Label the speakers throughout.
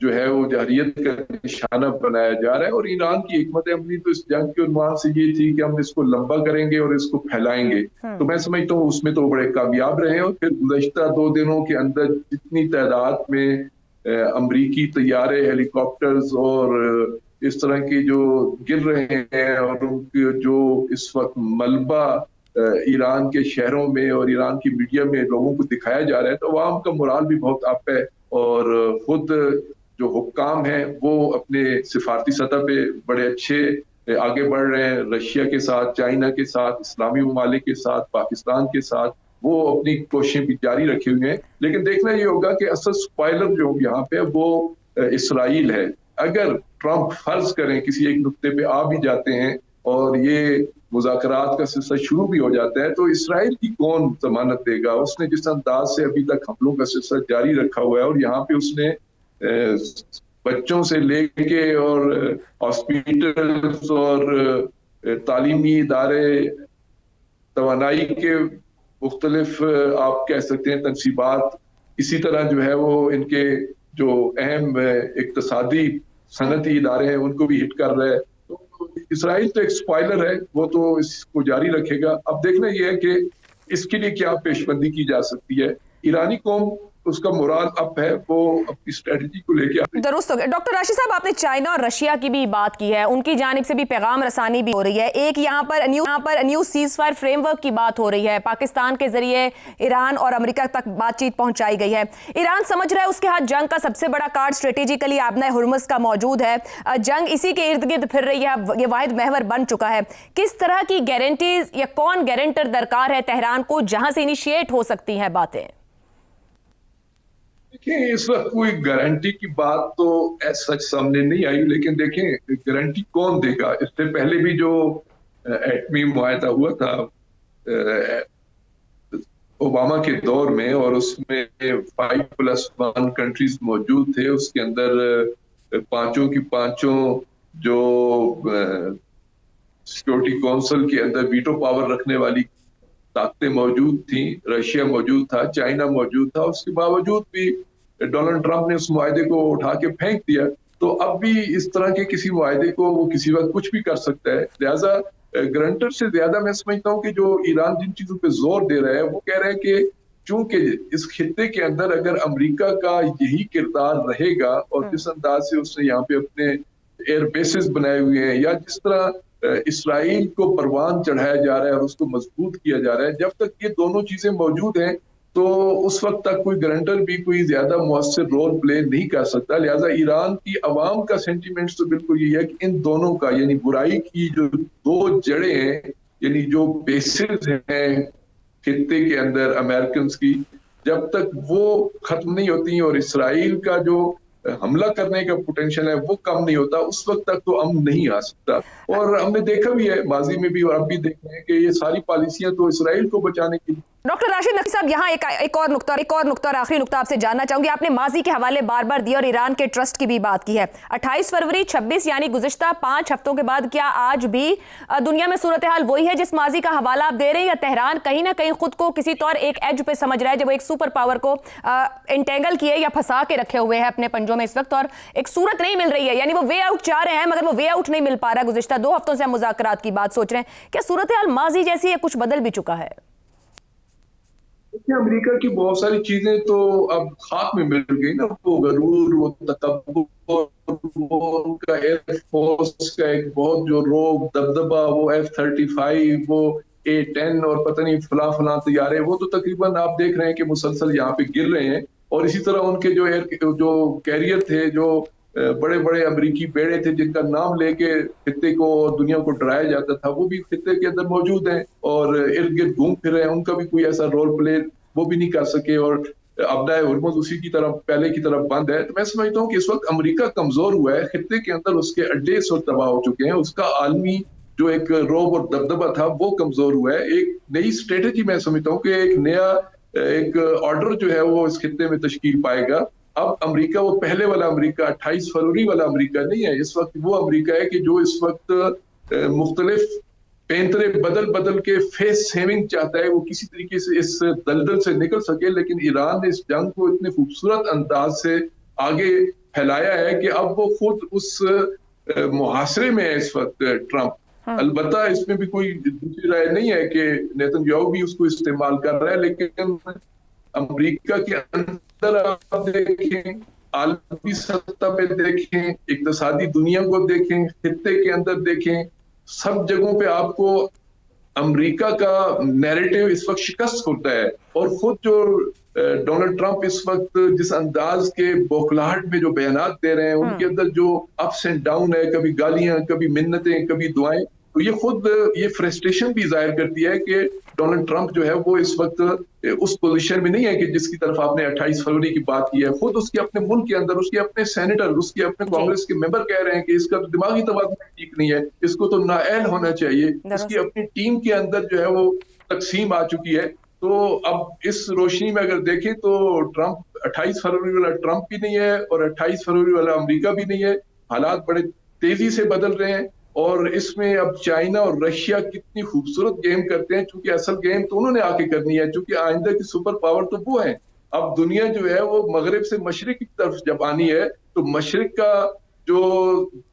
Speaker 1: جو ہے وہ جارحیت کا نشانہ بنایا جا رہا ہے. اور ایران کی حکمت عملی تو اس جنگ کے عنوان سے یہ تھی کہ ہم اس کو لمبا کریں گے اور اس کو پھیلائیں گے. تو میں سمجھتا ہوں اس میں تو بڑے کامیاب رہے. اور پھر گزشتہ 2 دنوں کے اندر جتنی تعداد میں امریکی طیارے، ہیلی کاپٹرز اور اس طرح کے جو گر رہے ہیں اور ان کے جو اس وقت ملبہ ایران کے شہروں میں اور ایران کی میڈیا میں لوگوں کو دکھایا جا رہا ہے، تو عوام کا مورال بھی بہت اپ ہے. اور خود جو حکام ہیں وہ اپنے سفارتی سطح پہ بڑے اچھے آگے بڑھ رہے ہیں. رشیا کے ساتھ، چائنا کے ساتھ، اسلامی ممالک کے ساتھ، پاکستان کے ساتھ وہ اپنی کوششیں بھی جاری رکھے ہوئے ہیں. لیکن دیکھنا یہ ہوگا کہ اصل سپائلر جو یہاں پہ وہ اسرائیل ہے. اگر ٹرمپ فرض کریں کسی ایک نقطے پہ آ بھی جاتے ہیں اور یہ مذاکرات کا سلسلہ شروع بھی ہو جاتا ہے، تو اسرائیل کی کون ضمانت دے گا؟ اس نے جس انداز سے ابھی تک حملوں کا سلسلہ جاری رکھا ہوا ہے، اور یہاں پہ اس نے بچوں سے لے کے اور ہاسپیٹلز اور تعلیمی ادارے، توانائی کے مختلف آپ کہہ سکتے ہیں تنصیبات، اسی طرح جو ہے وہ ان کے جو اہم اقتصادی صنعتی ادارے ہیں ان کو بھی ہٹ کر رہا ہے. تو اسرائیل تو ایک سپائلر ہے، وہ تو اس کو جاری رکھے گا. اب دیکھنا یہ ہے کہ اس کے لیے کیا پیش بندی کی جا سکتی ہے. ایرانی قوم اس کا مراد اپ ہے، وہ اپنی اسٹریٹجی کو لے کے
Speaker 2: درست ہو گیا. ڈاکٹر راشد صاحب، آپ نے چائنا اور رشیا کی بھی بات کی ہے، ان کی جانب سے بھی پیغام رسانی بھی ہو رہی ہے. ایک یہاں پر new ceasefire framework کی بات ہو رہی ہے، پاکستان کے ذریعے ایران اور امریکہ تک بات چیت پہنچائی گئی ہے. ایران سمجھ رہا ہے اس کے ہاتھ جنگ کا سب سے بڑا کارڈ اسٹریٹجیکلی آبنہ ہرمز کا موجود ہے، جنگ اسی کے ارد گرد پھر رہی ہے، یہ واحد محور بن چکا ہے. کس طرح کی گارنٹیز یا کون گارنٹر درکار ہے تہران کو جہاں سے انیشیٹ ہو سکتی ہیں باتیں؟
Speaker 1: دیکھیں، اس وقت کوئی گارنٹی کی بات تو سچ سامنے نہیں آئی، لیکن دیکھیں گارنٹی کون دے گا. اس سے پہلے بھی جو ایٹمی معاہدہ ہوا تھا اوباما کے دور میں، اور اس میں 5+1 کنٹریز موجود تھے، اس کے اندر پانچوں کی پانچوں جو سیکورٹی کونسل کے اندر ویٹو پاور رکھنے والی طاقتیں موجود تھیں. رشیا موجود تھا، چائنا موجود تھا. اس کے باوجود بھی ڈونلڈ ٹرمپ نے اس معاہدے کو اٹھا کے پھینک دیا. تو اب بھی اس طرح کے کسی معاہدے کو وہ کسی وقت کچھ بھی کر سکتا ہے. لہٰذا گرنٹر سے زیادہ میں سمجھتا ہوں کہ جو ایران جن چیزوں پہ زور دے رہا ہے وہ کہہ رہا ہے کہ چونکہ اس خطے کے اندر اگر امریکہ کا یہی کردار رہے گا اور جس انداز سے اس نے یہاں پہ اپنے ایئر بیسز بنائے ہوئے ہیں، یا جس طرح اسرائیل کو پروان چڑھایا جا رہا ہے اور اس کو مضبوط کیا جا رہا ہے، جب تک یہ دونوں چیزیں موجود ہیں تو اس وقت تک کوئی گرنٹر بھی کوئی زیادہ مؤثر رول پلے نہیں کر سکتا. لہٰذا ایران کی عوام کا سینٹیمنٹس تو بالکل یہ ہے کہ ان دونوں کا، یعنی برائی کی جو 2 جڑیں ہیں، یعنی جو بیسز ہیں خطے کے اندر امریکنز کی، جب تک وہ ختم نہیں ہوتی اور اسرائیل کا جو حملہ کرنے کا پوٹینشل ہے وہ کم نہیں ہوتا، اس وقت تک تو امن نہیں آ سکتا. اور ہم نے دیکھا بھی ہے ماضی میں بھی اور اب بھی دیکھ رہے ہیں کہ یہ ساری پالیسیاں تو اسرائیل کو بچانے کی.
Speaker 2: ڈاکٹر راشد نقوی صاحب، یہاں ایک اور نقطہ اور آخری نقطہ آپ سے جاننا چاہوں گی. آپ نے ماضی کے حوالے بار بار دیا اور ایران کے ٹرسٹ کی بھی بات کی ہے. 28 فروری 26 یعنی گزشتہ 5 ہفتوں کے بعد کیا آج بھی دنیا میں صورتحال وہی ہے جس ماضی کا حوالہ آپ دے رہے ہیں، یا تہران کہیں نہ کہیں خود کو کسی طور ایک ایج پہ سمجھ رہا ہے جب وہ ایک سپر پاور کو انٹینگل کیے یا پھنسا کے رکھے ہوئے ہیں اپنے پنجوں میں اس وقت، اور ایک صورت نہیں مل رہی ہے، یعنی وہ وے آؤٹ چاہ رہے ہیں مگر وہ وے آؤٹ نہیں مل پا رہا. گزشتہ 2 ہفتوں سے ہم مذاکرات کی بات سوچ رہے ہیں، کیا صورتحال ماضی جیسی ہے، کچھ بدل بھی چکا ہے؟
Speaker 1: امریکہ کی بہت ساری چیزیں تو اب خاک میں مل گئی نا. وہ غرور، وہ تکبر، وہ ان کا ایئر فورس کا ایک بہت جو روب دبدبا، وہ F-35، وہ A-10 اور پتہ نہیں فلاں طیارے، وہ تو تقریباً آپ دیکھ رہے ہیں کہ مسلسل یہاں پہ گر رہے ہیں. اور اسی طرح ان کے جو کیریئر تھے، جو بڑے بڑے امریکی بیڑے تھے جن کا نام لے کے خطے کو اور دنیا کو ڈرایا جاتا تھا، وہ بھی خطے کے اندر موجود ہیں اور ارد گرد گھوم پھر رہے ہیں. ان کا بھی کوئی ایسا رول پلے وہ بھی نہیں کر سکے، اور آبدہ ہرمز اسی کی طرف پہلے کی طرف بند ہے. تو میں سمجھتا ہوں کہ اس وقت امریکہ کمزور ہوا ہے، خطے کے اندر اس کے اڈے اس وقت تباہ ہو چکے ہیں، اس کا عالمی جو ایک روب اور دبدبا تھا وہ کمزور ہوا ہے. ایک نئی اسٹریٹجی میں سمجھتا ہوں کہ ایک نیا ایک آرڈر جو ہے وہ اس خطے میں تشکیل پائے گا. اب امریکہ وہ پہلے والا امریکہ، 28 فروری والا امریکہ نہیں ہے. اس وقت وہ امریکہ ہے کہ جو اس وقت مختلف پینترے بدل کے فیس سیونگ چاہتا ہے، وہ کسی طریقے سے اس دلدل سے نکل سکے. لیکن ایران نے اس جنگ کو اتنے خوبصورت انداز سے آگے پھیلایا ہے کہ اب وہ خود اس محاصرے میں ہے اس وقت ٹرمپ. البتہ اس میں بھی کوئی دوسری رائے نہیں ہے کہ نیتن یاہو بھی اس کو استعمال کر رہا ہے, لیکن امریکہ کے اندر آپ دیکھیں, عالمی سطح پہ دیکھیں, اقتصادی دنیا کو دیکھیں, خطے کے اندر دیکھیں, سب جگہوں پہ آپ کو امریکہ کا نیریٹو اس وقت شکست ہوتا ہے. اور خود جو ڈونلڈ ٹرمپ اس وقت جس انداز کے بوکھلاہٹ میں جو بیانات دے رہے ہیں, ان کے اندر جو اپس اینڈ ڈاؤن ہے, کبھی گالیاں, کبھی منتیں, کبھی دعائیں, تو یہ خود یہ فرسٹریشن بھی ظاہر کرتی ہے کہ ڈونلڈ ٹرمپ جو ہے وہ اس وقت اس پوزیشن میں نہیں ہے کہ جس کی طرف آپ نے 28 فروری کی بات کی ہے. خود اس کے اپنے ملک کے اندر اس کے اپنے سینیٹر, اس کے اپنے کانگریس کے ممبر کہہ رہے ہیں کہ اس کا تو دماغی توازن ٹھیک نہیں ہے, اس کو تو نااہل ہونا چاہیے. اس کی اپنی ٹیم کے اندر جو ہے وہ تقسیم آ چکی ہے. تو اب اس روشنی میں اگر دیکھیں تو ٹرمپ 28 فروری والا ٹرمپ بھی نہیں ہے اور 28 فروری والا امریکہ بھی نہیں ہے. حالات بڑے تیزی سے بدل رہے ہیں, اور اس میں اب چائنا اور رشیا کتنی خوبصورت گیم کرتے ہیں, چونکہ اصل گیم تو انہوں نے آ کے کرنی ہے, چونکہ آئندہ کی سپر پاور تو وہ ہیں. اب دنیا جو ہے وہ مغرب سے مشرق کی طرف جب آنی ہے تو مشرق کا جو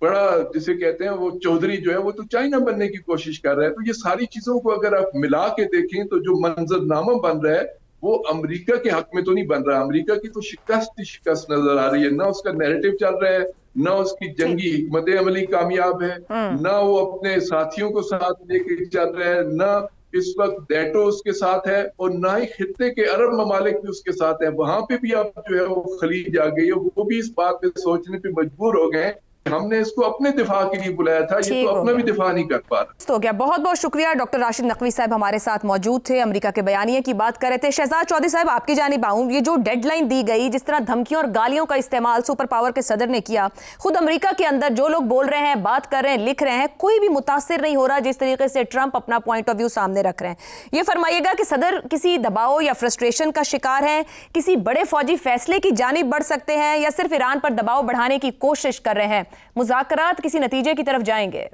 Speaker 1: بڑا جسے کہتے ہیں وہ چودھری جو ہے وہ تو چائنا بننے کی کوشش کر رہا ہے. تو یہ ساری چیزوں کو اگر آپ ملا کے دیکھیں تو جو منظر نامہ بن رہا ہے وہ امریکہ کے حق میں تو نہیں بن رہا. امریکہ کی تو شکست نظر آ رہی ہے, نہ اس کا نیریٹو چل رہا ہے, نہ اس کی جنگی حکمت عملی کامیاب ہے, نہ وہ اپنے ساتھیوں کو ساتھ لے کے چل رہا ہے, نہ اس وقت نیٹو اس کے ساتھ ہے, اور نہ ہی خطے کے عرب ممالک بھی اس کے ساتھ ہیں. وہاں پہ بھی اب جو ہے وہ خلیج آ گئی ہے, وہ بھی اس بات پہ سوچنے پہ مجبور ہو گئے ہیں ہم نے اس کو اپنے دفاع کے لیے بلایا تھا, یہ تو اپنا بھی دفاع نہیں کر پا رہا.
Speaker 2: ہو گیا. بہت بہت شکریہ. ڈاکٹر راشد نقوی صاحب ہمارے ساتھ موجود تھے, امریکہ کے بیانیے کی بات کر رہے تھے. شہزاد چودھری صاحب آپ کی جانب آؤں, یہ جو ڈیڈ لائن دی گئی, جس طرح دھمکیوں اور گالیوں کا استعمال سپر پاور کے صدر نے کیا, خود امریکہ کے اندر جو لوگ بول رہے ہیں, بات کر رہے ہیں, لکھ رہے ہیں, کوئی بھی متاثر نہیں ہو رہا جس طریقے سے ٹرمپ اپنا پوائنٹ آف ویو سامنے رکھ رہے ہیں. یہ فرمائیے گا کہ صدر کسی دباؤ یا فرسٹریشن کا شکار ہیں, کسی بڑے فوجی فیصلے کی جانب بڑھ سکتے ہیں, یا صرف ایران پر دباؤ بڑھانے کی کوشش کر رہے ہیں, مذاکرات کسی نتیجے کی طرف جائیں گے؟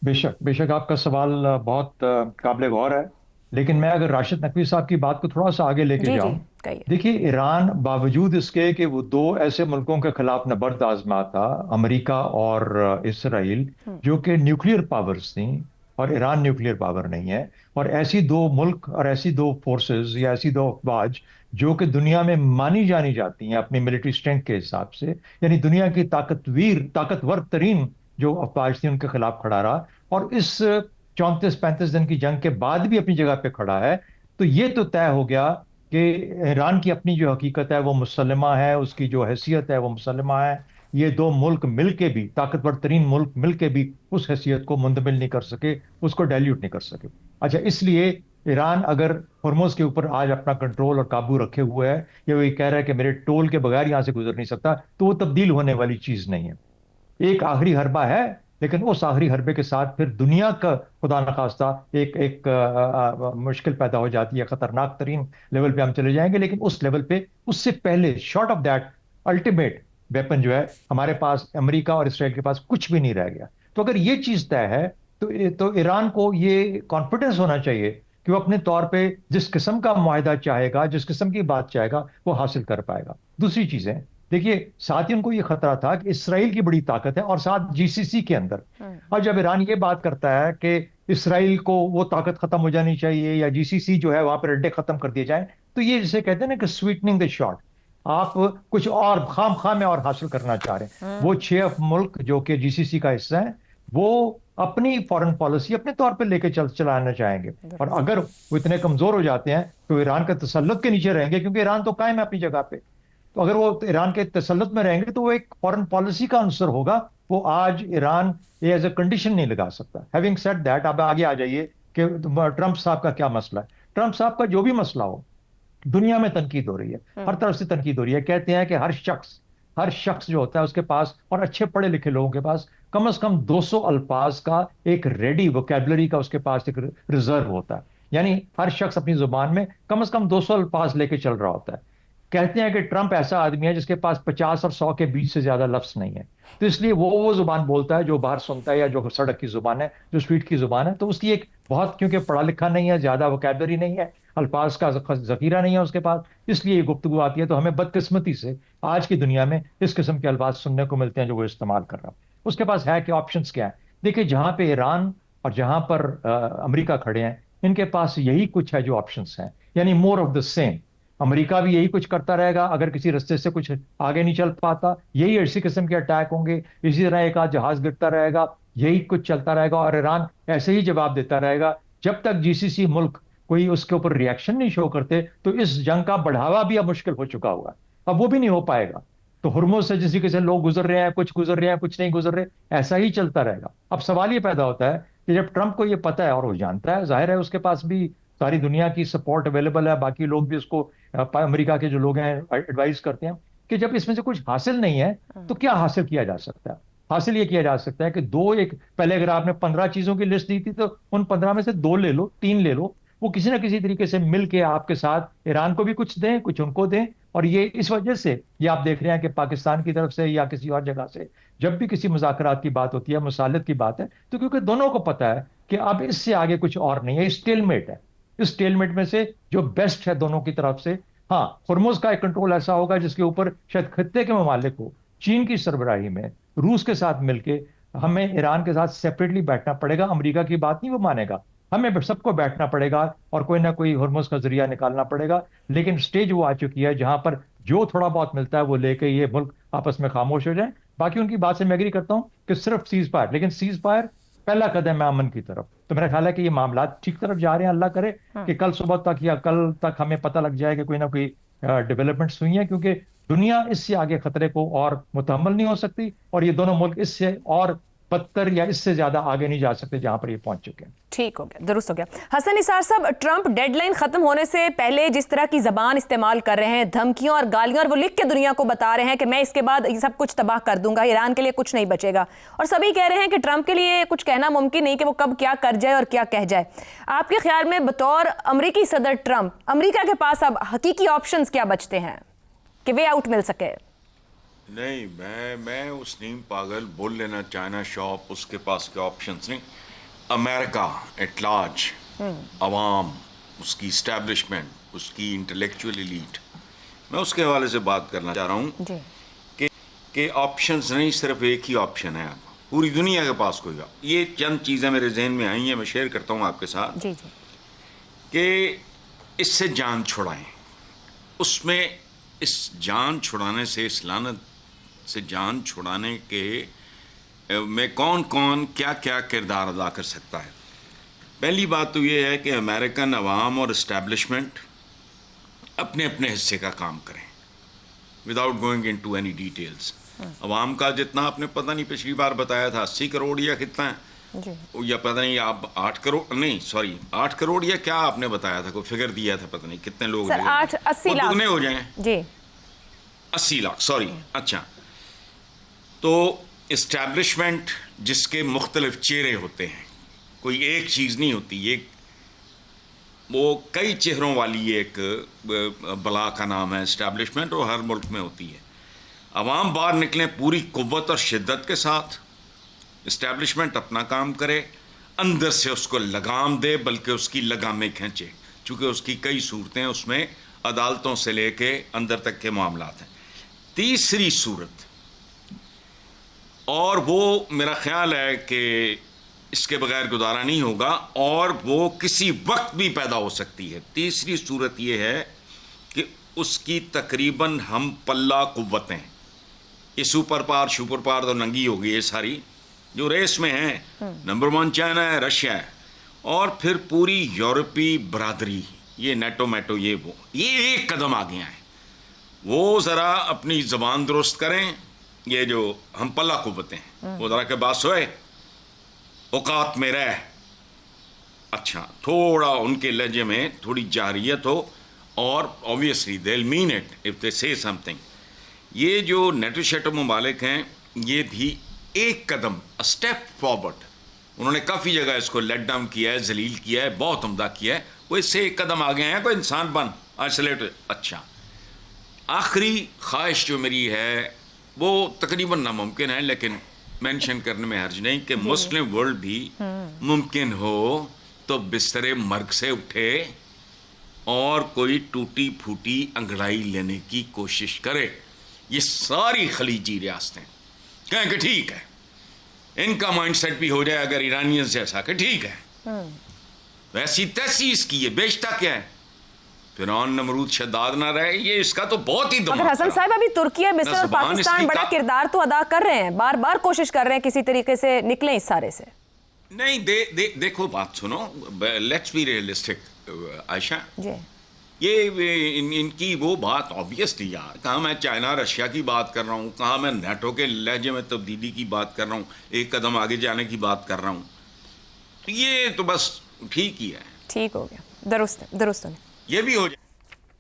Speaker 3: بے شک آپ کا سوال بہت قابل غور ہے, لیکن میں اگر راشد نقوی صاحب کی بات کو تھوڑا سا آگے لے کے جاؤں. دیکھیے, ایران باوجود اس کے کہ وہ دو ایسے ملکوں کے خلاف نبرد آزما تھا, امریکہ اور اسرائیل, جو کہ نیوکلیئر پاورز تھیں, اور ایران نیوکلیئر پاور نہیں ہے, اور ایسی دو ملک اور ایسی دو فورسز یا ایسی دو افواج جو کہ دنیا میں مانی جانی جاتی ہیں اپنی ملٹری سٹرینتھ کے حساب سے, یعنی دنیا کی طاقتور ترین جو افواج تھی ان کے خلاف کھڑا رہا, اور اس 34-35 دن کی جنگ کے بعد بھی اپنی جگہ پہ کھڑا ہے. تو یہ تو طے ہو گیا کہ ایران کی اپنی جو حقیقت ہے وہ مسلمہ ہے, اس کی جو حیثیت ہے وہ مسلمہ ہے. یہ دو ملک مل کے بھی, طاقتور ترین ملک مل کے بھی اس حیثیت کو منتقل نہیں کر سکے, اس کو ڈائلیوٹ نہیں کر سکے. اچھا, اس لیے ایران اگر ہرمز کے اوپر آج اپنا کنٹرول اور قابو رکھے ہوئے ہے, یا وہ یہ کہہ رہا ہے کہ میرے ٹول کے بغیر یہاں سے گزر نہیں سکتا, تو وہ تبدیل ہونے والی چیز نہیں ہے. ایک آخری حربہ ہے, لیکن اس آخری حربے کے ساتھ پھر دنیا کا خدا نخواستہ ایک مشکل پیدا ہو جاتی ہے, خطرناک ترین لیول پہ ہم چلے جائیں گے. لیکن اس لیول پہ, اس سے پہلے, short of that ultimate weapon جو ہے ہمارے پاس, امریکہ اور اسرائیل کے پاس کچھ بھی نہیں رہ گیا. تو اگر یہ چیز طے ہے تو ایران کو یہ کانفیڈنس ہونا چاہیے کہ وہ اپنے طور پہ جس قسم کا معاہدہ چاہے گا, جس قسم کی بات چاہے گا, وہ حاصل کر پائے گا. دوسری چیزیں دیکھیے, ساتھ ہی ان کو یہ خطرہ تھا کہ اسرائیل کی بڑی طاقت ہے, اور ساتھ جی سی سی کے اندر. اور جب ایران یہ بات کرتا ہے کہ اسرائیل کو وہ طاقت ختم ہو جانی چاہیے, یا جی سی سی جو ہے وہاں پر اڈے ختم کر دیے جائیں, تو یہ جسے کہتے ہیں نا کہ سویٹننگ دا شاٹ, آپ کچھ اور خام میں اور حاصل کرنا چاہ رہے ہیں. وہ 6 ملک جو کہ جی سی سی کا حصہ ہیں, وہ اپنی فارن پالیسی اپنے طور پہ لے کے چلانا چاہیں گے, اور اگر وہ اتنے کمزور ہو جاتے ہیں تو ایران کے تسلط کے نیچے رہیں گے, کیونکہ ایران تو قائم ہے اپنی جگہ پہ. تو اگر وہ ایران کے تسلط میں رہیں گے تو وہ ایک فارن پالیسی کا عنصر ہوگا, وہ آج ایران یہ ایز اے کنڈیشن نہیں لگا سکتا. ہیونگ سیڈ دیٹ, اب آگے آ جائیے کہ ٹرمپ صاحب کا کیا مسئلہ ہے. ٹرمپ صاحب کا جو بھی مسئلہ ہو, دنیا میں تنقید ہو رہی ہے, ہر طرف سے تنقید ہو رہی ہے. کہتے ہیں کہ ہر شخص جو ہوتا ہے اس کے پاس, اور اچھے پڑھے لکھے لوگوں کے پاس, کم از کم 200 الفاظ کا ایک ریڈی ووکیبلری کا اس کے پاس ایک ریزرو ہوتا ہے. یعنی ہر شخص اپنی زبان میں کم از کم 200 الفاظ لے کے چل رہا ہوتا ہے. کہتے ہیں کہ ٹرمپ ایسا آدمی ہے جس کے پاس 50 اور 100 کے بیچ سے زیادہ لفظ نہیں ہے, تو اس لیے وہ زبان بولتا ہے جو باہر سنتا ہے, یا جو سڑک کی زبان ہے, جو اسٹریٹ کی زبان ہے. تو اس کی ایک بہت, کیونکہ پڑھا لکھا نہیں ہے, زیادہ ووکیبلری نہیں ہے, الفاظ کا ذخیرہ نہیں ہے اس کے پاس، اس لیے یہ گفتگو آتی ہے. تو ہمیں بدقسمتی سے آج کی دنیا میں اس قسم کے الفاظ سننے کو ملتے ہیں جو وہ استعمال کر رہا ہے. اس کے پاس ہے کہ آپشنز کیا ہیں. دیکھیں جہاں پہ ایران اور جہاں پر امریکہ کھڑے ہیں، ان کے پاس یہی کچھ ہے جو آپشنز ہیں، یعنی مور آف دا سیم. امریکہ بھی یہی کچھ کرتا رہے گا، اگر کسی رستے سے کچھ آگے نہیں چل پاتا یہی اسی قسم کے اٹیک ہوں گے، اسی طرح ایک آدھ جہاز گرتا رہے گا، یہی کچھ چلتا رہے گا، اور ایران ایسے ہی جواب دیتا رہے گا. جب تک جی سی سی ملک کوئی اس کے اوپر ریئیکشن نہیں شو کرتے تو اس جنگ کا بڑھاوا بھی اب مشکل ہو چکا ہوگا، اب وہ بھی نہیں ہو پائے گا. تو ہرمز سے جس طریقے سے لوگ گزر رہے ہیں، کچھ گزر رہے ہیں، کچھ نہیں گزر رہے، ایسا ہی چلتا رہے گا. اب سوال یہ پیدا ہوتا ہے کہ جب ٹرمپ کو یہ پتا ہے اور وہ جانتا ہے، ظاہر ہے اس کے پاس بھی ساری دنیا کی سپورٹ اویلیبل ہے، باقی لوگ بھی اس کو امریکہ کے جو لوگ ہیں ایڈوائز کرتے ہیں کہ جب اس میں سے کچھ حاصل نہیں ہے تو کیا حاصل کیا جا سکتا ہے. حاصل یہ کیا جا سکتا ہے کہ پہلے اگر آپ نے 15 چیزوں کی لسٹ دی تھی تو ان 15 میں سے 2 لے لو، 3 لے لو، وہ کسی نہ کسی طریقے سے مل کے آپ کے ساتھ ایران کو بھی کچھ دیں، کچھ ان کو دیں. اور یہ اس وجہ سے یہ آپ دیکھ رہے ہیں کہ پاکستان کی طرف سے یا کسی اور جگہ سے جب بھی کسی مذاکرات کی بات ہوتی ہے، مصالحت کی بات ہے، تو کیونکہ دونوں کو پتا ہے کہ اب اس سے آگے کچھ اور نہیں ہے، اسٹیل میٹ ہے. اس اسٹیل میٹ میں سے جو بیسٹ ہے دونوں کی طرف سے، ہاں ہرمز کا ایک کنٹرول ایسا ہوگا جس کے اوپر شاید خطے کے ممالک کو چین کی سربراہی میں روس کے ساتھ مل کے ہمیں ایران کے ساتھ سیپریٹلی بیٹھنا پڑے گا. امریکہ کی بات نہیں وہ مانے گا، ہمیں سب کو بیٹھنا پڑے گا اور کوئی نہ کوئی ہرمز کا ذریعہ نکالنا پڑے گا. لیکن سٹیج وہ آ چکی ہے جہاں پر جو تھوڑا بہت ملتا ہے وہ لے کے یہ ملک آپس میں خاموش ہو جائیں. باقی ان کی بات سے میں ایگری کرتا ہوں کہ صرف سیز فائر، لیکن سیز فائر پہلا قدم ہے امن کی طرف. تو میرا خیال ہے کہ یہ معاملات ٹھیک طرف جا رہے ہیں. اللہ کرے کہ کل صبح تک یا کل تک ہمیں پتہ لگ جائے کہ کوئی نہ کوئی ڈیولپمنٹس ہوئی ہیں، کیونکہ دنیا اس سے آگے خطرے کو اور متحمل نہیں ہو سکتی، اور یہ دونوں ملک اس سے اور بدتر یا اس سے زیادہ آگے نہیں جا سکتے جہاں پر یہ پہنچ چکے ہیں.
Speaker 2: ٹھیک ہو گیا، درست ہو گیا. حسن نثار صاحب، ٹرمپ ڈیڈ لائن ختم ہونے سے پہلے جس طرح کی زبان استعمال کر رہے ہیں، دھمکیوں اور گالیاں، اور وہ لکھ کے دنیا کو بتا رہے ہیں کہ میں اس کے بعد یہ سب کچھ تباہ کر دوں گا، ایران کے لیے کچھ نہیں بچے گا، اور سبھی کہہ رہے ہیں کہ ٹرمپ کے لیے کچھ کہنا ممکن نہیں کہ وہ کب کیا کر جائے اور کیا کہہ جائے. آپ کے خیال میں بطور امریکی صدر ٹرمپ، امریکہ کے پاس اب حقیقی آپشنز کیا بچتے ہیں کہ وے آؤٹ مل سکے؟
Speaker 4: نہیں، میں اس نیم پاگل بول لینا چائنا شاپ، اس کے پاس کے آپشنز نہیں. امریکہ ایٹ لارج، عوام، اس کی اسٹیبلشمنٹ، اس کی انٹلیکچوئل ایلیٹ، میں اس کے حوالے سے بات کرنا چاہ رہا ہوں کہ آپشنز نہیں، صرف ایک ہی آپشن ہے پوری دنیا کے پاس. کوئی یہ چند چیزیں میرے ذہن میں آئی ہیں، میں شیئر کرتا ہوں آپ کے ساتھ کہ اس سے جان چھڑائیں. اس میں اس جان چھڑانے سے، اس لعنت سے جان چھڑانے کے میں کون کون کیا کیا کردار ادا کر سکتا ہے. پہلی بات تو یہ ہے کہ امریکن عوام اور اسٹیبلشمنٹ اپنے اپنے حصے کا کام کریں without going into any details. عوام کا جتنا آپ نے پتہ نہیں پچھلی بار بتایا تھا 80 کروڑ یا کتنا ہے، یا پتہ نہیں آپ 8 کروڑ نہیں، سوری 8 کروڑ یا کیا آپ نے بتایا تھا، کوئی فگر دیا تھا، پتہ نہیں کتنے لوگ
Speaker 2: 80 لاکھ
Speaker 4: دگنے ہو جائیں.
Speaker 2: جی
Speaker 4: 80 لاکھ، سوری. اچھا، تو اسٹیبلشمنٹ جس کے مختلف چہرے ہوتے ہیں، کوئی ایک چیز نہیں ہوتی، ایک وہ کئی چہروں والی ایک بلا کا نام ہے اسٹیبلشمنٹ، اور ہر ملک میں ہوتی ہے. عوام باہر نکلیں پوری قوت اور شدت کے ساتھ، اسٹیبلشمنٹ اپنا کام کرے، اندر سے اس کو لگام دے، بلکہ اس کی لگامیں کھینچے، چونکہ اس کی کئی صورتیں اس میں عدالتوں سے لے کے اندر تک کے معاملات ہیں. تیسری صورت، اور وہ میرا خیال ہے کہ اس کے بغیر گزارا نہیں ہوگا اور وہ کسی وقت بھی پیدا ہو سکتی ہے. تیسری صورت یہ ہے کہ اس کی تقریباً ہم پلہ قوتیں، یہ سپر پاور تو ننگی ہوگی، یہ ساری جو ریس میں ہیں، نمبر 1 چائنا ہے، رشیا ہے، اور پھر پوری یورپی برادری، یہ نیٹو میٹو، یہ ایک قدم آگے ہیں. وہ ذرا اپنی زبان درست کریں، یہ جو ہم پلہ قوتیں ہیں وہ ذرا کے باس ہوئے، اوقات میں رہ، اچھا تھوڑا ان کے لہجے میں تھوڑی جاریت ہو، اور obviously they'll mean it if they say something. یہ جو نیٹو شیٹو ممالک ہیں یہ بھی ایک قدم اسٹیپ فارورڈ، انہوں نے کافی جگہ اس کو لیٹ ڈاؤن کیا ہے، ذلیل کیا ہے، بہت عمدہ کیا ہے، وہ اس سے ایک قدم آگے ہیں. کوئی انسان بن آئسولیٹ. اچھا، آخری خواہش جو میری ہے وہ تقریباً ناممکن ہے، لیکن مینشن کرنے میں حرج نہیں کہ مسلم ورلڈ بھی ممکن ہو تو بستر مرگ سے اٹھے اور کوئی ٹوٹی پھوٹی انگڑائی لینے کی کوشش کرے. یہ ساری خلیجی ریاستیں کہیں کہ ٹھیک ہے، ان کا مائنڈ سیٹ بھی ہو جائے اگر ایرانیز جیسا کہ ٹھیک ہے، ویسی تیسی اس کی، یہ بیچتا کیا ہے، فرعون نمرود شداد نہ رہے. یہ اس کا تو بہت ہی دماغ.
Speaker 2: مگر حسن صاحب ابھی ترکیہ، مصر اور پاکستان بڑا کردار تو ادا کر رہے ہیں، بار بار کوشش کر رہے ہیں کسی طریقے سے نکلیں اس سارے سے.
Speaker 4: نہیں دیکھو بات سنو، لیٹس بی ریئلسٹک عائشہ.
Speaker 2: جی
Speaker 4: یہ ان کی وہ بات آبویس تھی یار. کہاں میں چائنا رشیا کی بات کر رہا ہوں، کہاں میں نیٹو کے لہجے میں تبدیلی کی بات کر رہا ہوں، ایک قدم آگے جانے کی بات کر رہا ہوں. تو یہ تو بس ٹھیک ہی ہے،
Speaker 2: ٹھیک ہو گیا، درست
Speaker 4: یہ بھی ہو جائے،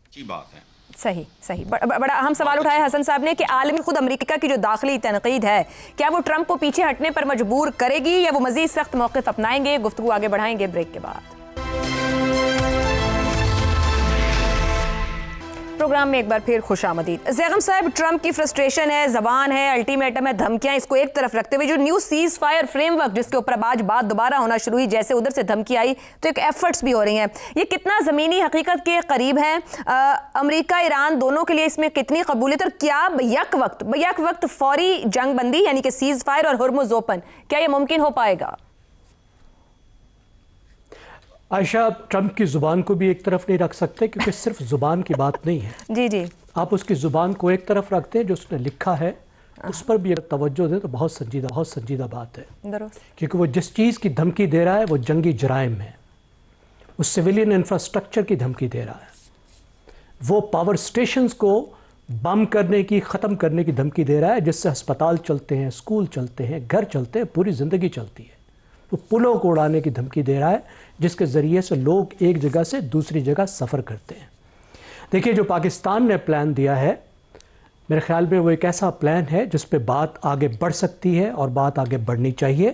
Speaker 4: اچھی بات ہے.
Speaker 2: صحیح. بڑا اہم سوال اٹھایا حسن صاحب نے کہ عالمی خود امریکہ کی جو داخلی تنقید ہے، کیا وہ ٹرمپ کو پیچھے ہٹنے پر مجبور کرے گی یا وہ مزید سخت موقف اپنائیں گے؟ گفتگو آگے بڑھائیں گے بریک کے بعد. پروگرام میں ایک بار پھر خوش آمدید. زیغم صاحب، ٹرمپ کی فرسٹریشن ہے، زبان ہے، الٹیمیٹم ہے، دھمکیاں، اس کو ایک طرف رکھتے ہوئے جو new ceasefire frame work جس کے اوپر اب آج بات دوبارہ ہونا شروع ہوئی، جیسے ادھر سے دھمکی آئی تو ایک ایفرٹس بھی ہو رہی ہیں، یہ کتنا زمینی حقیقت کے قریب ہیں؟ امریکہ ایران دونوں کے لیے اس میں کتنی قبولیت، اور کیا بیک وقت فوری جنگ بندی یعنی کہ سیز فائر اور ہرمز اوپن، کیا یہ ممکن ہو پائے گا؟
Speaker 5: عائشہ، ٹرمپ کی زبان کو بھی ایک طرف نہیں رکھ سکتے کیونکہ صرف زبان کی بات نہیں ہے.
Speaker 2: جی
Speaker 5: آپ اس کی زبان کو ایک طرف رکھتے ہیں، جو اس نے لکھا ہے اس پر بھی اگر توجہ دیں تو بہت سنجیدہ بات ہے. کیونکہ وہ جس چیز کی دھمکی دے رہا ہے وہ جنگی جرائم ہے، وہ سویلین انفراسٹرکچر کی دھمکی دے رہا ہے، وہ پاور سٹیشنز کو بم کرنے کی، ختم کرنے کی دھمکی دے رہا ہے، جس سے ہسپتال چلتے ہیں، اسکول چلتے ہیں، گھر چلتے ہیں، پوری زندگی چلتی ہے. وہ پلوں کو اڑانے کی دھمکی دے رہا ہے جس کے ذریعے سے لوگ ایک جگہ سے دوسری جگہ سفر کرتے ہیں. دیکھیے، جو پاکستان نے پلان دیا ہے، میرے خیال میں وہ ایک ایسا پلان ہے جس پہ بات آگے بڑھ سکتی ہے اور بات آگے بڑھنی چاہیے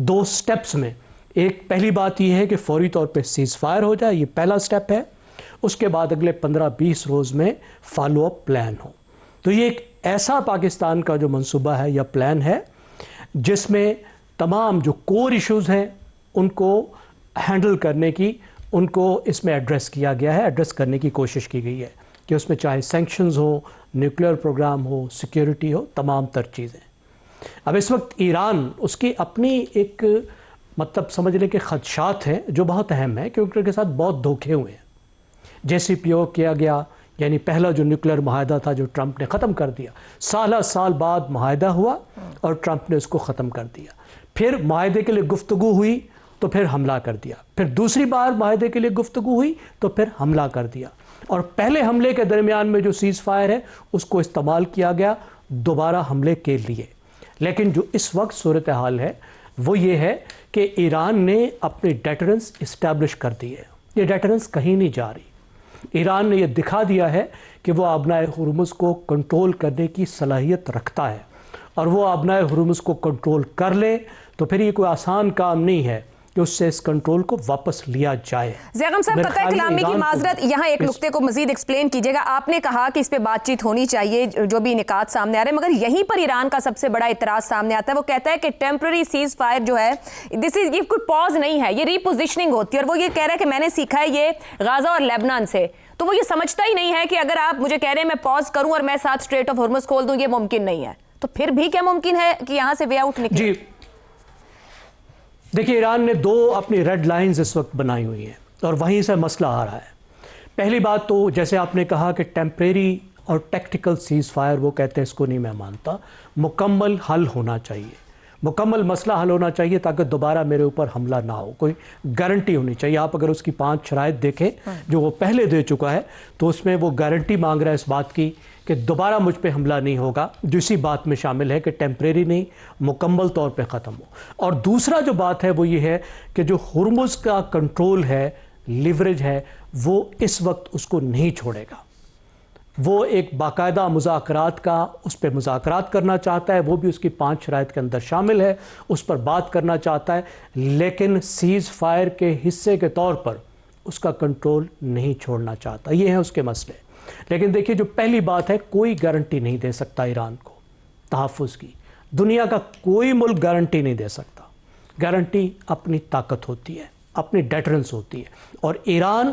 Speaker 5: 2 سٹیپس میں. ایک پہلی بات یہ ہے کہ فوری طور پہ سیز فائر ہو جائے، یہ پہلا سٹیپ ہے. اس کے بعد اگلے 15-20 روز میں فالو اپ پلان ہو. تو یہ ایک ایسا پاکستان کا جو منصوبہ ہے یا پلان ہے جس میں تمام جو کور ایشوز ہیں ان کو ہینڈل کرنے کی، ان کو اس میں ایڈریس کیا گیا ہے، ایڈریس کرنے کی کوشش کی گئی ہے کہ اس میں چاہے سینکشنز ہو، نیوکلیئر پروگرام ہو، سیکیورٹی ہو، تمام تر چیزیں. اب اس وقت ایران، اس کی اپنی ایک مطلب سمجھنے کے خدشات ہیں جو بہت اہم ہیں کیونکہ ان کے ساتھ بہت دھوکے ہوئے ہیں. JCPOA کیا گیا، یعنی پہلا جو نیوکلیئر معاہدہ تھا جو ٹرمپ نے ختم کر دیا، سال بعد معاہدہ ہوا اور ٹرمپ نے اس کو ختم کر دیا. پھر معاہدے کے لیے گفتگو ہوئی تو پھر حملہ کر دیا، پھر دوسری بار معاہدے کے لیے گفتگو ہوئی تو پھر حملہ کر دیا، اور پہلے حملے کے درمیان میں جو سیز فائر ہے اس کو استعمال کیا گیا دوبارہ حملے کے لیے. لیکن جو اس وقت صورتحال ہے وہ یہ ہے کہ ایران نے اپنی ڈیٹرنس اسٹیبلش کر دی ہے. یہ ڈیٹرنس کہیں نہیں جا رہی. ایران نے یہ دکھا دیا ہے کہ وہ آبنائے ہرمز کو کنٹرول کرنے کی صلاحیت رکھتا ہے، اور وہ آبنائے ہرمز کو کنٹرول کر لے تو پھر یہ کوئی آسان کام نہیں ہے کہ اس سے اس کنٹرول کو واپس لیا جائے.
Speaker 2: زیغم صاحب، قطع کلامی کی معذرت، یہاں ایک نقطے کو مزید ایکسپلین کیجئے گا. آپ نے کہا کہ اس پہ بات چیت ہونی چاہیے، جو بھی نکات سامنے آ رہے ہیں، مگر یہیں پر ایران کا سب سے بڑا اعتراض سامنے آتا ہے. وہ کہتا ہے کہ ٹیمپرری سیز فائر جو ہے یہ کوئی پاز نہیں ہے، یہ ری پوزیشننگ ہوتی ہے، اور وہ یہ کہہ رہا ہے کہ میں نے سیکھا ہے یہ غازہ اور لیبنان سے. تو وہ یہ سمجھتا ہی نہیں ہے کہ اگر آپ مجھے کہہ رہے ہیں میں پاز کروں اور میں ساتھ اسٹریٹ آف ہرمز کھول دوں، یہ ممکن نہیں ہے. تو پھر بھی کیا ممکن ہے کہ یہاں سے وے آؤٹ نکلے؟
Speaker 5: جی دیکھیے، ایران نے 2 اپنی ریڈ لائنز اس وقت بنائی ہوئی ہیں اور وہیں سے مسئلہ آ رہا ہے. پہلی بات تو جیسے آپ نے کہا کہ ٹیمپریری اور ٹیکٹیکل سیز فائر، وہ کہتے ہیں اس کو نہیں میں مانتا. مکمل حل ہونا چاہیے، مکمل مسئلہ حل ہونا چاہیے تاکہ دوبارہ میرے اوپر حملہ نہ ہو. کوئی گارنٹی ہونی چاہیے. آپ اگر اس کی 5 شرائط دیکھیں جو وہ پہلے دے چکا ہے تو اس میں وہ گارنٹی مانگ رہا ہے اس بات کی کہ دوبارہ مجھ پہ حملہ نہیں ہوگا، جو اسی بات میں شامل ہے کہ ٹیمپریری نہیں، مکمل طور پہ ختم ہو. اور دوسرا جو بات ہے وہ یہ ہے کہ جو ہرمز کا کنٹرول ہے، لیوریج ہے، وہ اس وقت اس کو نہیں چھوڑے گا. وہ ایک باقاعدہ مذاکرات کا، اس پہ مذاکرات کرنا چاہتا ہے، وہ بھی اس کی 5 شرائط کے اندر شامل ہے، اس پر بات کرنا چاہتا ہے، لیکن سیز فائر کے حصے کے طور پر اس کا کنٹرول نہیں چھوڑنا چاہتا. یہ ہیں اس کے مسئلے. لیکن دیکھیے، جو پہلی بات ہے، کوئی گارنٹی نہیں دے سکتا ایران کو تحفظ کی. دنیا کا کوئی ملک گارنٹی نہیں دے سکتا. گارنٹی اپنی طاقت ہوتی ہے، اپنی ڈیٹرنس ہوتی ہے، اور ایران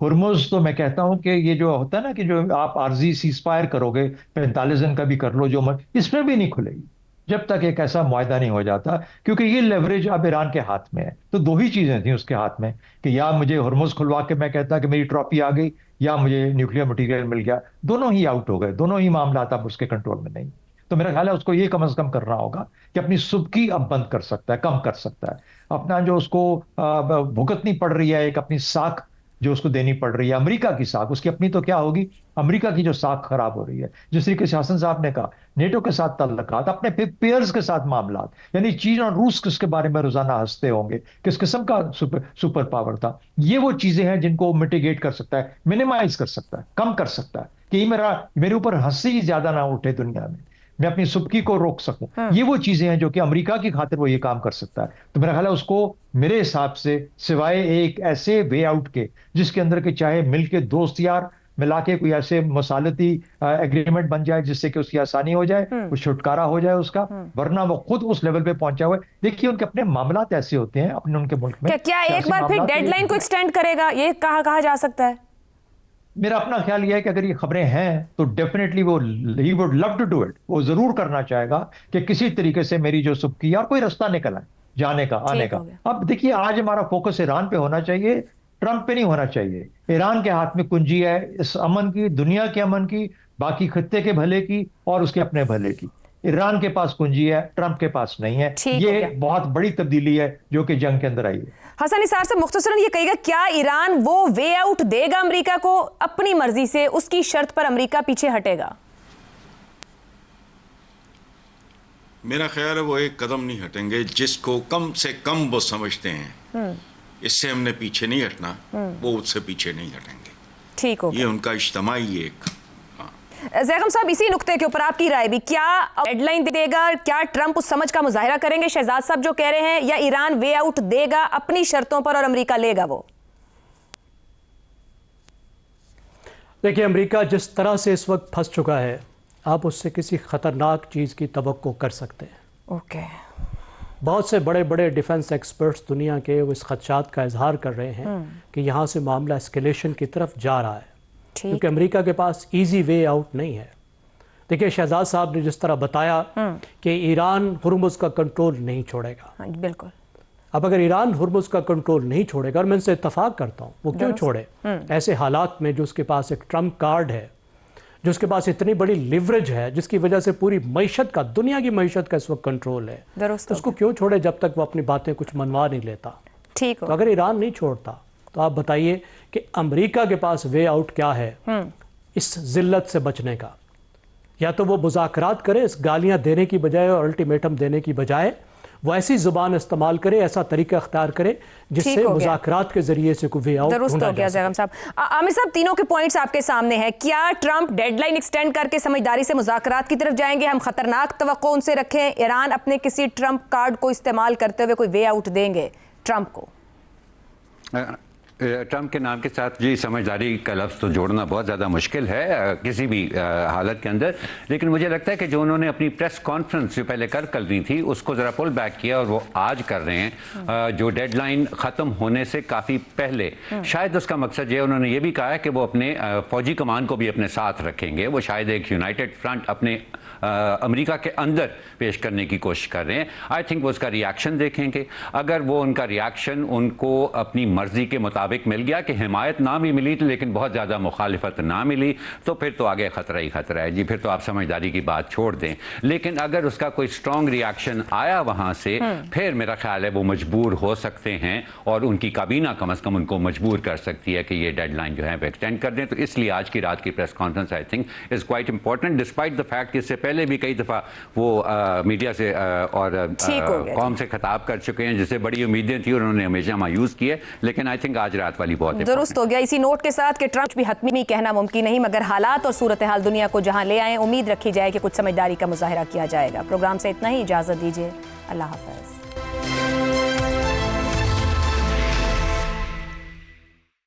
Speaker 3: ہرمز تو میں کہتا ہوں کہ یہ جو ہوتا ہے نا کہ جو آپ عارضی سیز فائر کرو گے 45 دن کا بھی کر لو جو اس میں بھی نہیں کھلے گی جب تک ایک ایسا معاہدہ نہیں ہو جاتا، کیونکہ یہ لیوریج اب ایران کے ہاتھ میں ہے. تو دو ہی چیزیں تھیں اس کے ہاتھ میں کہ یا مجھے ہرمز کھلوا کے میں کہتا کہ میری ٹراپی آ گئی، یا مجھے نیوکلیر مٹیریل مل گیا. دونوں ہی آؤٹ ہو گئے، دونوں ہی معاملات اب اس کے کنٹرول میں نہیں. تو میرا خیال ہے اس کو یہ کم از کم کرنا ہوگا کہ اپنی سبکی اب بند کر سکتا ہے، کم کر سکتا ہے. اپنا جو اس کو بھگتنی پڑ رہی ہے، ایک اپنی ساکھ جو اس کو دینی پڑ رہی ہے، امریکہ کی ساکھ، اس کی اپنی تو کیا ہوگی، امریکہ کی جو ساکھ خراب ہو رہی ہے. جس طریقے سے حسن صاحب نے کہا نیٹو کے ساتھ تعلقات، اپنے پیئرز کے ساتھ معاملات، یعنی چین اور روس کس کے بارے میں روزانہ ہنستے ہوں گے، کس قسم کا سپر پاور تھا. یہ وہ چیزیں ہیں جن کو میٹیگیٹ کر سکتا ہے، منیمائز کر سکتا ہے، کم کر سکتا ہے کہ یہ میرے اوپر ہنسی زیادہ نہ اٹھے دنیا میں اپنی سبکی کو روک سکوں. یہ وہ چیزیں ہیں جو کہ امریکہ کی خاطر وہ یہ کام کر سکتا ہے. تو میرا خیال ہے اس کو میرے حساب سے سوائے ایک ایسے وے آؤٹ کے جس کے اندر کہ چاہے مل کے دوست یار ملا کے کوئی ایسے مصالحتی ایگریمنٹ بن جائے جس سے کہ اس کی آسانی ہو جائے، وہ چھٹکارا ہو جائے اس کا، ورنہ وہ خود اس لیول پہ پہنچا ہوا ہے. دیکھیے ان کے اپنے معاملات ایسے ہوتے ہیں اپنے ان کے ملک میں.
Speaker 2: کیا ایک بار پھر ڈیڈ لائن کو ایکسٹینڈ کرے گا، یہ کہا جا سکتا ہے؟
Speaker 3: میرا اپنا خیال یہ ہے کہ اگر یہ خبریں ہیں تو ڈیفینیٹلی ہی would love to do it. وہ ضرور کرنا چاہے گا کہ کسی طریقے سے میری جو سبکی اور کوئی رستہ نکل آئے جانے کا، آنے کا. اب دیکھیے آج ہمارا فوکس ایران پہ ہونا چاہیے، ٹرمپ پہ نہیں ہونا چاہیے. ایران کے ہاتھ میں کنجی ہے اس امن کی، دنیا کے امن کی، باقی خطے کے بھلے کی اور اس کے اپنے بھلے کی. ایران کے پاس کنجی ہے، ٹرمپ کے پاس نہیں ہے. یہ بہت بڑی تبدیلی ہے جو کہ جنگ کے اندر آئی ہے.
Speaker 2: حسن نثار سے مختصراً یہ کہے گا کیا ایران وہ وے آؤٹ دے گا امریکہ کو اپنی مرضی سے، اس کی شرط پر امریکہ پیچھے ہٹے گا؟
Speaker 4: میرا خیال ہے وہ ایک قدم نہیں ہٹیں گے جس کو کم سے کم وہ سمجھتے ہیں اس سے ہم نے پیچھے نہیں ہٹنا، وہ اس سے پیچھے نہیں ہٹیں گے.
Speaker 2: ٹھیک ہو،
Speaker 4: یہ ان کا اجتماعی ایک.
Speaker 2: زیغم صاحب اسی نقطے کے اوپر آپ کی رائے بھی، کیا ڈیڈ لائن دے گا، کیا ٹرمپ اس سمجھ کا مظاہرہ کریں گے شہزاد صاحب جو کہہ رہے ہیں، یا ایران وے آؤٹ دے گا اپنی شرطوں پر اور امریکہ لے گا؟ وہ
Speaker 5: دیکھیں امریکہ جس طرح سے اس وقت پھنس چکا ہے، آپ اس سے کسی خطرناک چیز کی توقع کر سکتے ہیں.
Speaker 2: اوکے.
Speaker 5: بہت سے بڑے بڑے ڈیفنس ایکسپرٹس دنیا کے وہ اس خدشات کا اظہار کر رہے ہیں کہ یہاں سے معاملہ اسکیلیشن کی طرف جا رہا ہے، کیونکہ امریکہ کے پاس ایزی وے آؤٹ نہیں ہے. دیکھیں شہزاد صاحب نے جس طرح بتایا کہ ایران ہرمز کا کنٹرول نہیں چھوڑے گا.
Speaker 2: بالکل.
Speaker 5: اب اگر ایران ہرمز کا کنٹرول نہیں چھوڑے گا، اور میں ان سے اتفاق کرتا ہوں، وہ کیوں چھوڑے؟ ایسے حالات میں جو اس کے پاس ایک ٹرمپ کارڈ ہے، جو اس کے پاس اتنی بڑی لیوریج ہے، جس کی وجہ سے پوری معیشت کا، دنیا کی معیشت کا اس وقت کنٹرول ہے، تو اس کو کیوں چھوڑے جب تک وہ اپنی باتیں کچھ منوا نہیں لیتا.
Speaker 2: ٹھیک.
Speaker 5: تو اگر ایران نہیں چھوڑتا تو آپ بتائیے کہ امریکہ کے پاس وے آؤٹ کیا ہے اس ذلت سے بچنے کا؟ یا تو وہ مذاکرات کرے، اس گالیاں دینے کی بجائے اور الٹیمیٹم دینے کی بجائے وہ ایسی زبان استعمال کرے، ایسا طریقہ اختیار کرے جس سے مذاکرات کے ذریعے سے کوئی وے آؤٹ ڈھونڈا جا سکے. درست ہو گیا زیغم صاحب. عامر صاحب تینوں کے پوائنٹس آپ کے سامنے ہیں. کیا ٹرمپ ڈیڈ لائن ایکسٹینڈ کر کے سمجھداری سے مذاکرات کی طرف جائیں گے؟ ہم خطرناک توقع ان سے رکھیں، ایران اپنے کسی ٹرمپ کارڈ کو استعمال کرتے ہوئے کوئی وے آؤٹ دیں گے ٹرمپ کو؟
Speaker 6: ٹرمپ کے نام کے ساتھ جی سمجھداری کا لفظ تو جوڑنا بہت زیادہ مشکل ہے کسی بھی حالت کے اندر. لیکن مجھے لگتا ہے کہ جو انہوں نے اپنی پریس کانفرنس جو پہلے کرنی تھی اس کو ذرا پل بیک کیا، اور وہ آج کر رہے ہیں جو ڈیڈ لائن ختم ہونے سے کافی پہلے. شاید اس کا مقصد یہ، انہوں نے یہ بھی کہا ہے کہ وہ اپنے فوجی کمان کو بھی اپنے ساتھ رکھیں گے. وہ شاید ایک یونائٹڈ فرنٹ اپنے امریکہ کے اندر پیش کرنے کی کوشش کر رہے ہیں. آئی تھنک وہ اس کا ریاکشن دیکھیں گے. اگر وہ ان کا ریاکشن ان کو اپنی مرضی کے مطابق مل گیا کہ حمایت نہ بھی ملی لیکن بہت زیادہ مخالفت نہ ملی، تو پھر تو آگے خطرہ ہی خطرہ ہے جی. پھر تو آپ سمجھداری کی بات چھوڑ دیں. لیکن اگر اس کا کوئی اسٹرانگ ریاکشن آیا وہاں سے، پھر میرا خیال ہے وہ مجبور ہو سکتے ہیں، اور ان کی کابینہ کم از کم ان کو مجبور کر سکتی ہے کہ یہ ڈیڈ لائن جو ہے وہ ایکسٹینڈ کر دیں. تو اس لیے آج کی رات کی press conference I think is quite important, despite the fact کہ اس سے پہلے بھی کئی دفعہ وہ میڈیا سے اور قوم سے خطاب کر چکے ہیں جس سے بڑی امیدیں تھیں اور انہوں نے ہمیشہ مایوس کیے. لیکن آئی تھنک آج رات والی بہت
Speaker 2: درست ہو گیا. اسی نوٹ کے ساتھ کہ ٹرمپ بھی حتمی کہنا ممکن نہیں، مگر حالات اور صورتحال دنیا کو جہاں لے آئیں، امید رکھی جائے کہ کچھ سمجھداری کا مظاہرہ کیا جائے گا. پروگرام سے اتنا ہی، اجازت دیجیے. اللہ حافظ.